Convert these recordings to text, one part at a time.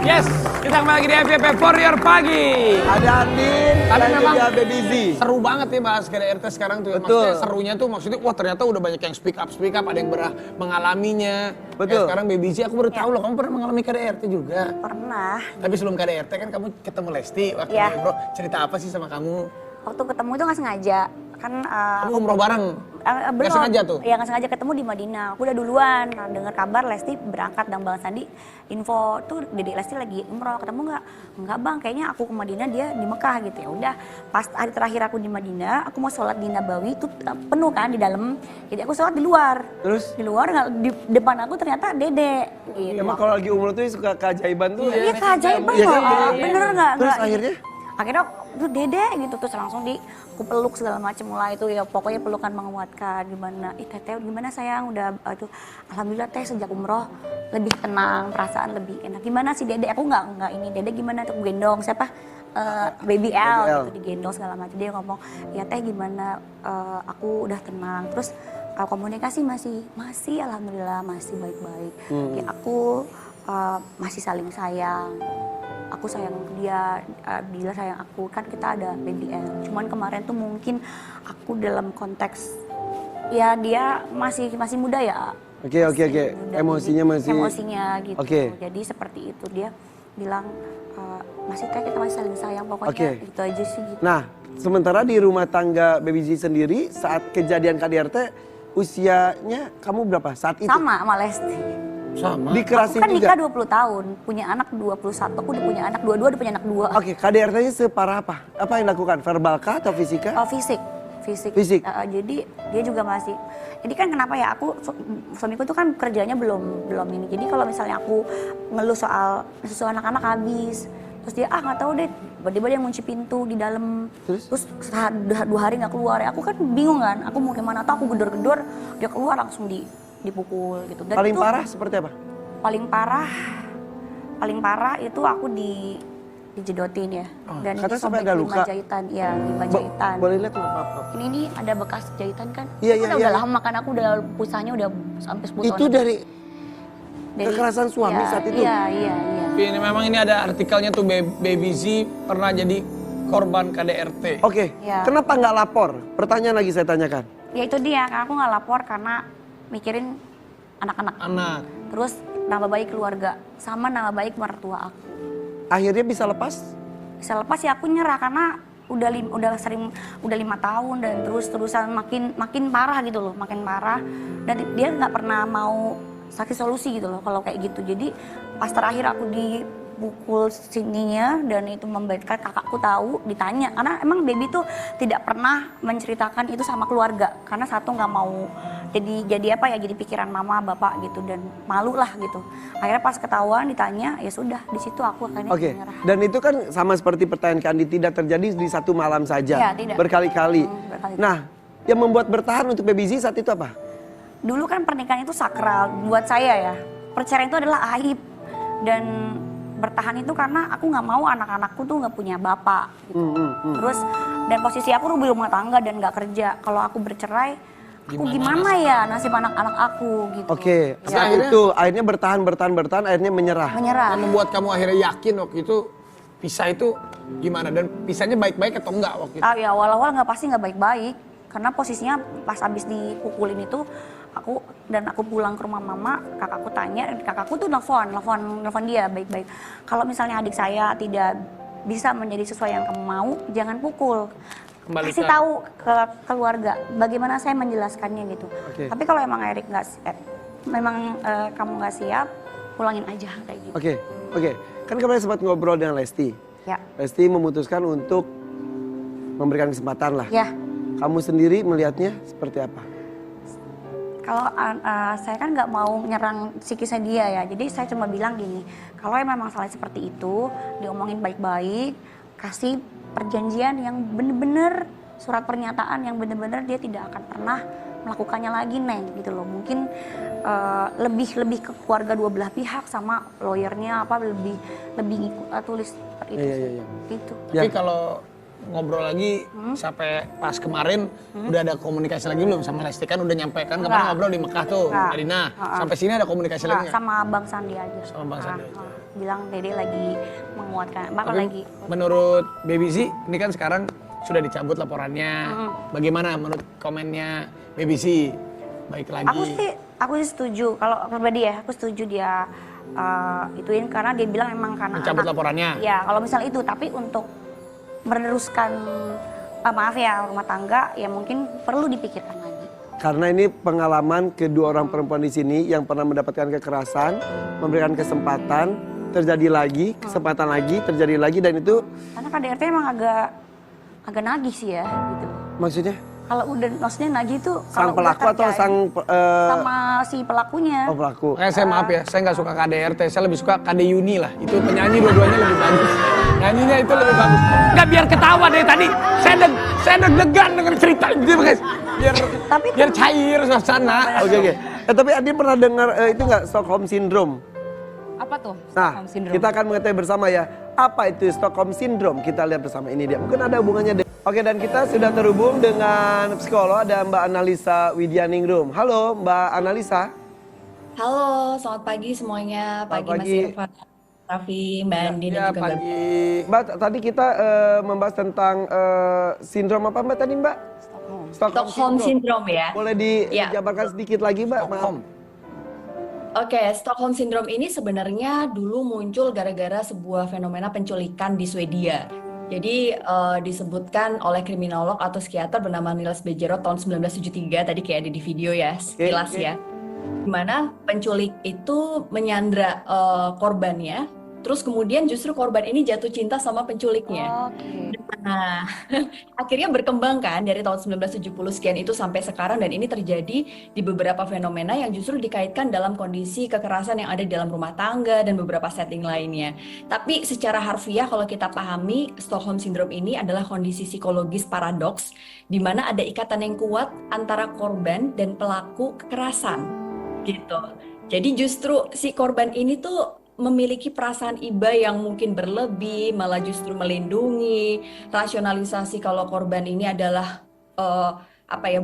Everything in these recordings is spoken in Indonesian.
Yes, kita kembali lagi di FYP For Your Pagi. Ada Andin, Tapi dan memang juga Baby Z. seru banget ya bahas KDRT sekarang tuh. Ya. Betul. Maksudnya serunya tuh maksudnya wah ternyata udah banyak yang speak up, ada yang pernah mengalaminya. Betul. Sekarang Baby Z aku baru tahu loh kamu pernah mengalami KDRT juga. Pernah. Tapi sebelum KDRT kan kamu ketemu Lesti waktu Iya. bro. Cerita apa sih sama kamu? Waktu ketemu itu nggak sengaja. Kan Kamu umroh bareng? belum. Nggak sengaja tuh? Iya, nggak sengaja ketemu di Madinah. Aku udah duluan. Nah, dengar kabar Lesti berangkat dan Bang Sandi info tuh Dedek Lesti lagi umroh. Ketemu nggak? Enggak Bang, kayaknya aku ke Madinah, dia di Mekah gitu. Ya udah, pas hari terakhir aku di Madinah, aku mau sholat di Nabawi itu penuh kan di dalam. Jadi aku sholat di luar. Terus? Di luar, di depan aku ternyata Dedek. Gitu. Emang kalau lagi umroh tuh suka keajaiban tuh. Iya, keajaiban Iya kan? loh. Bener nggak? Terus Nggak, akhirnya? Akhirnya tuh Dede gitu, terus langsung aku peluk segala macam, mulai itu ya pokoknya pelukan menguatkan. Gimana, Teteh gimana sayang, udah itu alhamdulillah Teh sejak umroh lebih tenang, perasaan lebih enak. Gimana sih Dede, aku nggak ini, Dede gimana tuh gendong siapa, Baby L gitu, digendong segala macam. Dia ngomong ya Teh gimana, aku udah tenang. Terus komunikasi masih alhamdulillah masih baik-baik. Ya, aku masih saling sayang. Aku sayang dia, dia sayang aku, kan kita ada BBL. Cuman kemarin tuh mungkin aku dalam konteks, ya dia masih muda ya. Oke. Muda, Emosinya jadi masih. emosinya gitu. Oke. Jadi seperti itu, dia bilang masih Teh, kita masih saling sayang, pokoknya Oke. gitu aja sih gitu. Nah, sementara di rumah tangga Baby Z sendiri saat kejadian KDRT usianya kamu berapa saat itu? Sama Lesti. Sama. Dikerasin Aku kan juga? nikah 20 tahun, punya anak 21, aku udah punya anak, dua-dua udah punya anak 2. Oke, KDRT-nya separah apa? Apa yang dilakukan? Verbal kah atau fisika? Fisik. Fisik. Jadi dia juga masih. Jadi kan kenapa ya, suamiku tuh kan kerjanya belum ini. Jadi kalau misalnya aku ngeluh soal susu anak-anak habis, terus dia nggak tahu deh, tiba-tiba dia ngunci pintu di dalam. Terus? 2 hari nggak keluar ya. Aku kan bingung kan, aku mau gimana, atau aku gedor-gedor, dia keluar langsung dipukul gitu. Dan Paling itu, parah seperti apa? paling parah itu aku dijedotin ya. Dan katanya sampai sobek ada 5 luka. jahitan, ya 5 jahitan. Boleh lihat nggak apa-apa? Ini ada bekas jahitan kan? Iya, Aku iya, udah iya. lama kan, aku udah pusanya udah sampai 10 tahun. Itu dari Dari- kekerasan suami Iya, saat itu? Iya. Tapi ini memang ini ada artikelnya tuh Baby Z pernah jadi korban KDRT. Oke, Ya. kenapa nggak lapor? Pertanyaan lagi saya tanyakan. Ya itu dia, aku nggak lapor karena mikirin anak-anak. Anak. Terus nama baik keluarga, sama nama baik mertua aku. Akhirnya bisa lepas? Bisa lepas ya, aku nyerah karena udah 5 tahun dan terus-terusan makin parah gitu loh, makin parah. Dan dia nggak pernah mau kasih solusi gitu loh kalau kayak gitu. Jadi pas terakhir aku dipukul sininya dan itu membuat kakakku tahu, ditanya, karena emang Baby tuh tidak pernah menceritakan itu sama keluarga karena satu nggak mau jadi apa ya, jadi pikiran mama bapak gitu, dan malu lah gitu. Akhirnya pas ketahuan ditanya, ya sudah, di situ aku akhirnya Oke, menyerah. dan itu kan sama seperti pertanyaan Kandi, tidak terjadi di satu malam saja, Iya, tidak. berkali-kali. Berkali-kali. Nah, yang membuat bertahan untuk Baby Z saat itu apa? Dulu kan pernikahan itu sakral buat saya ya. Perceraian itu adalah aib, dan bertahan itu karena aku nggak mau anak-anakku tuh nggak punya bapak gitu. Terus dan posisi aku di rumah tangga dan nggak kerja. Kalau aku bercerai, aku gimana ya nasib anak-anak aku gitu. Oke, Ya, saat itu akhirnya bertahan, akhirnya menyerah. menyerah. Yang membuat kamu akhirnya yakin waktu itu pisah itu gimana? Dan pisahnya baik-baik atau enggak waktu itu? Ya awal-awal nggak baik-baik, karena posisinya pas abis dipukulin itu aku pulang ke rumah mama, kakakku tanya, kakakku tuh nelfon dia baik-baik. Kalau misalnya adik saya tidak bisa menjadi sesuai yang kamu mau, jangan pukul. Kembalikan. Kasih tahu ke keluarga bagaimana saya menjelaskannya gitu. Oke. Tapi kalau emang Erik kamu nggak siap, pulangin aja kayak gitu. Oke. Kan kemarin sempat ngobrol dengan Lesti. Ya. Lesti memutuskan untuk memberikan kesempatan lah. Ya. Kamu sendiri melihatnya seperti apa? Kalau saya kan nggak mau nyerang psikisnya dia ya, jadi saya cuma bilang gini, kalau emang masalah seperti itu, diomongin baik-baik, kasih perjanjian yang bener-bener, surat pernyataan yang bener-bener dia tidak akan pernah melakukannya lagi, Neng, gitu loh. Mungkin lebih ke keluarga dua belah pihak sama lawyernya lebih tulis seperti itu. Iya. Gitu. Ya. Tapi kalau ngobrol lagi sampai pas kemarin udah ada komunikasi lagi belum sama Lesti? Kan udah nyampe kan kemarin Enggak. ngobrol di Mekah tuh, Enggak. Medina. Sampai sini ada komunikasi Nah, lagi nggak? sama Bang Sandi aja. Sama Bang Sandi aja. Bilang Dede lagi menguatkan, bakal Tapi lagi. menurut Baby Z, ini kan sekarang sudah dicabut laporannya. Bagaimana menurut komennya Baby Z? Baik lagi. Aku sih setuju. Kalau pribadi ya, aku setuju dia ituin karena dia bilang memang karena Mencabut anak. laporannya. Ya, kalau misal itu, tapi untuk meneruskan maaf ya rumah tangga ya mungkin perlu dipikirkan lagi. Karena ini pengalaman kedua orang perempuan di sini yang pernah mendapatkan kekerasan, memberikan kesempatan, terjadi lagi, kesempatan lagi, terjadi lagi, dan itu Karena KDRT emang agak nagih sih ya gitu. maksudnya Kalau udah maksudnya nagih itu sang kalau pelaku udah atau terjadi sang sama si pelakunya. oh, pelaku. Saya maaf ya, saya nggak suka KDRT, saya lebih suka KD Yuni lah. Itu penyanyi dua-duanya lebih bagus. Nyanyinya itu lebih bagus. Nggak biar ketawa dari tadi. Saya deg-degan dengan cerita itu guys. Biar cair suasana. Oke. Tapi Adi pernah dengar itu nggak Stockholm Syndrome? Apa tuh Nah, Stockholm Syndrome? kita akan mengetahui bersama ya, apa itu Stockholm Syndrome. Kita lihat bersama, ini dia. Mungkin ada hubungannya. Oke, dan kita sudah terhubung dengan psikolog, ada Mbak Analisa Widyaningrum. Halo Mbak Analisa. Halo, selamat pagi semuanya. Selamat Mas pagi. Irfan, Raffi, Mbak Andi, dan Ya, juga Mbak. pagi. Mbak, tadi kita membahas tentang sindrom apa Mbak tadi Mbak? Stockholm Syndrome ya. Boleh Ya. dijabarkan sedikit lagi Mbak? Maaf. Stockholm. Oke, Stockholm Syndrome ini sebenarnya dulu muncul gara-gara sebuah fenomena penculikan di Swedia. Jadi disebutkan oleh kriminolog atau psikiater bernama Niels Bejerot tahun 1973, tadi kayak ada di video ya, sekilas Oke. ya. Dimana penculik itu menyandra korbannya, terus kemudian justru korban ini jatuh cinta sama penculiknya. Oke. Nah, akhirnya berkembang kan dari tahun 1970 sekian itu sampai sekarang, dan ini terjadi di beberapa fenomena yang justru dikaitkan dalam kondisi kekerasan yang ada di dalam rumah tangga dan beberapa setting lainnya. Tapi secara harfiah kalau kita pahami, Stockholm Syndrome ini adalah kondisi psikologis paradoks di mana ada ikatan yang kuat antara korban dan pelaku kekerasan gitu. Jadi justru si korban ini tuh memiliki perasaan iba yang mungkin berlebih, malah justru melindungi, rasionalisasi kalau korban ini adalah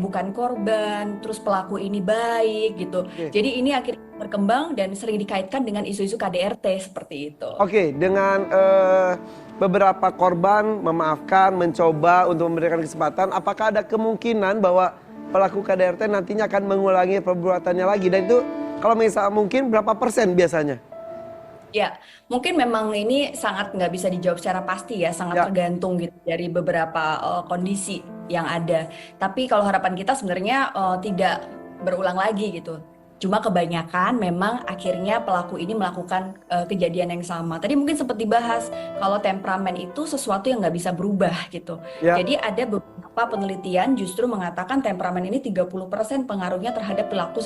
bukan korban, terus pelaku ini baik gitu. Oke. Jadi ini akhirnya berkembang dan sering dikaitkan dengan isu-isu KDRT seperti itu. Oke, dengan beberapa korban memaafkan, mencoba untuk memberikan kesempatan, apakah ada kemungkinan bahwa pelaku KDRT nantinya akan mengulangi perbuatannya lagi? Dan itu kalau misalnya mungkin berapa persen biasanya? Ya, mungkin memang ini sangat nggak bisa dijawab secara pasti ya, sangat Ya. tergantung gitu dari beberapa kondisi yang ada. Tapi kalau harapan kita sebenarnya tidak berulang lagi gitu. Cuma kebanyakan memang akhirnya pelaku ini melakukan kejadian yang sama. Tadi mungkin sempat dibahas kalau temperamen itu sesuatu yang nggak bisa berubah gitu. Ya. Jadi ada beberapa penelitian justru mengatakan temperamen ini 30% pengaruhnya terhadap perilaku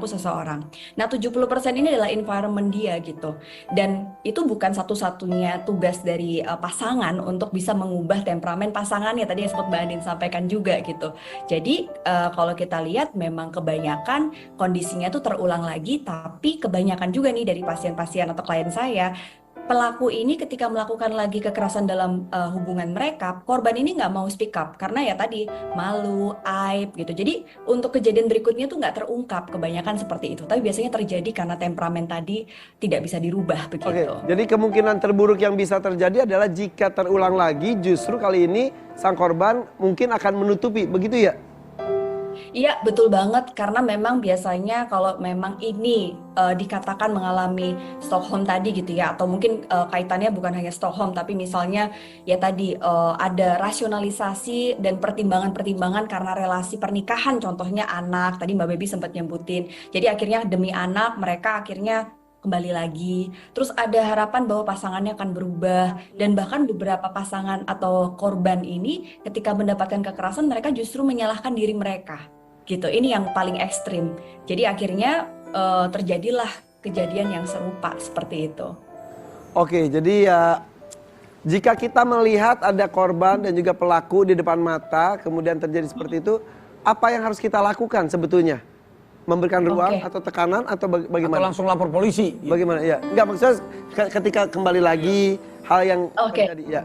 seseorang. Nah, 70% ini adalah environment dia gitu. Dan itu bukan satu-satunya tugas dari pasangan untuk bisa mengubah temperamen pasangannya. Tadi yang sempat Mbak Andin sampaikan juga gitu. Jadi kalau kita lihat memang kebanyakan kondisinya tuh terulang lagi, tapi kebanyakan juga nih dari pasien-pasien atau klien saya, pelaku ini ketika melakukan lagi kekerasan dalam hubungan mereka, korban ini nggak mau speak up karena ya tadi malu, aib gitu. Jadi untuk kejadian berikutnya tuh nggak terungkap, kebanyakan seperti itu. Tapi biasanya terjadi karena temperamen tadi tidak bisa dirubah Oke, begitu. jadi kemungkinan terburuk yang bisa terjadi adalah jika terulang lagi, justru kali ini sang korban mungkin akan menutupi, begitu ya? Iya, betul banget, karena memang biasanya kalau memang ini dikatakan mengalami Stockholm tadi gitu ya, atau mungkin kaitannya bukan hanya Stockholm, tapi misalnya ya tadi ada rasionalisasi dan pertimbangan-pertimbangan karena relasi pernikahan, contohnya anak, tadi Mbak Baby sempat nyebutin. Jadi akhirnya demi anak mereka akhirnya kembali lagi. Terus ada harapan bahwa pasangannya akan berubah, dan bahkan beberapa pasangan atau korban ini ketika mendapatkan kekerasan mereka justru menyalahkan diri mereka. Gitu. Ini yang paling ekstrim. Jadi akhirnya terjadilah kejadian yang serupa seperti itu. Oke, jadi ya jika kita melihat ada korban dan juga pelaku di depan mata, kemudian terjadi seperti itu, apa yang harus kita lakukan sebetulnya? Memberikan ruang Oke. atau tekanan atau Atau bagaimana? langsung lapor polisi. Bagaimana? Ya, enggak maksudnya ketika kembali lagi hal yang Oke. terjadi ya.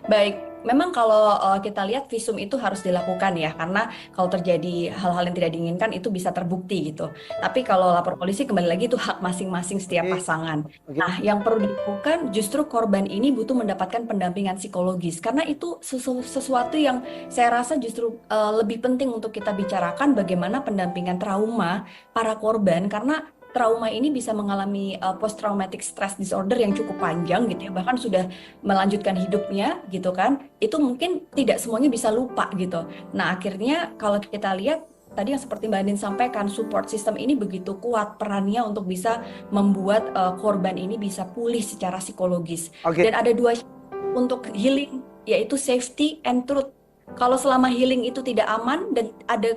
Baik, memang kalau kita lihat visum itu harus dilakukan ya, karena kalau terjadi hal-hal yang tidak diinginkan itu bisa terbukti gitu. Tapi kalau lapor polisi kembali lagi itu hak masing-masing setiap Oke. pasangan. Oke. Nah, yang perlu dilakukan justru korban ini butuh mendapatkan pendampingan psikologis, karena itu sesuatu yang saya rasa justru lebih penting untuk kita bicarakan bagaimana pendampingan trauma para korban, karena trauma ini bisa mengalami post traumatic stress disorder yang cukup panjang gitu ya, bahkan sudah melanjutkan hidupnya gitu kan, itu mungkin tidak semuanya bisa lupa gitu. Nah akhirnya kalau kita lihat tadi yang seperti Mbak Andin sampaikan, support system ini begitu kuat perannya untuk bisa membuat korban ini bisa pulih secara psikologis. Oke. Dan ada dua untuk healing, yaitu safety and truth. Kalau selama healing itu tidak aman dan ada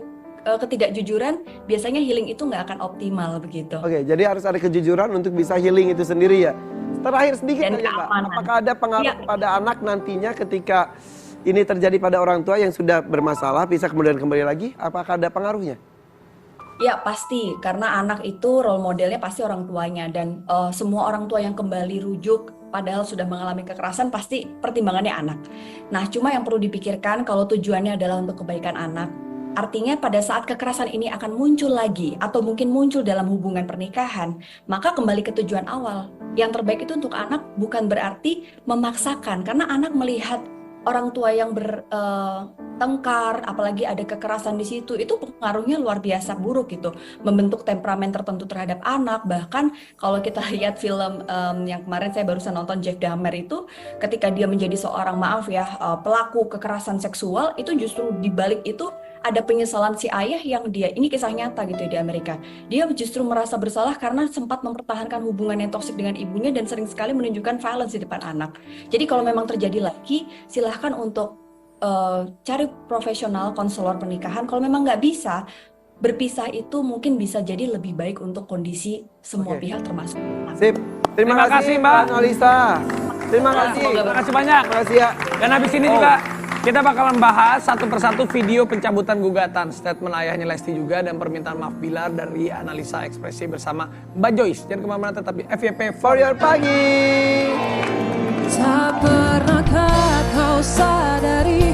ketidakjujuran, biasanya healing itu nggak akan optimal begitu. Oke, jadi harus ada kejujuran untuk bisa healing itu sendiri ya. Terakhir sedikit Dan aja Mbak, keamanan. apakah ada pengaruh Iya. kepada anak nantinya ketika ini terjadi pada orang tua yang sudah bermasalah, bisa kemudian kembali lagi? Apakah ada pengaruhnya? Ya pasti, karena anak itu role modelnya pasti orang tuanya, dan semua orang tua yang kembali rujuk padahal sudah mengalami kekerasan pasti pertimbangannya anak. Nah cuma yang perlu dipikirkan kalau tujuannya adalah untuk kebaikan anak, artinya pada saat kekerasan ini akan muncul lagi atau mungkin muncul dalam hubungan pernikahan, maka kembali ke tujuan awal. Yang terbaik itu untuk anak bukan berarti memaksakan, karena anak melihat orang tua yang bertengkar, apalagi ada kekerasan di situ, itu pengaruhnya luar biasa buruk gitu, membentuk temperamen tertentu terhadap anak. Bahkan kalau kita lihat film yang kemarin saya barusan nonton, Jeff Dahmer itu, ketika dia menjadi seorang pelaku kekerasan seksual, itu justru dibalik itu ada penyesalan si ayah yang ini kisah nyata gitu ya di Amerika. Dia justru merasa bersalah karena sempat mempertahankan hubungan yang toksik dengan ibunya dan sering sekali menunjukkan violence di depan anak. Jadi kalau memang terjadi lagi, silahkan untuk cari profesional konselor pernikahan. Kalau memang nggak bisa, berpisah itu mungkin bisa jadi lebih baik untuk kondisi semua Oke. pihak termasuk anak. Sip. Terima Terima kasih, kasih Mbak. Mbak Nolisa. Terima kasih. Terima kasih banyak. Terima kasih ya. Dan habis ini juga kita bakalan bahas satu persatu video pencabutan gugatan, statement ayahnya Lesti juga, dan permintaan maaf Bilar dari analisa ekspresi bersama Mbak Joyce. Jangan kemana-mana, tetap di FYP For your pagi. Tak pernahkah kau sadari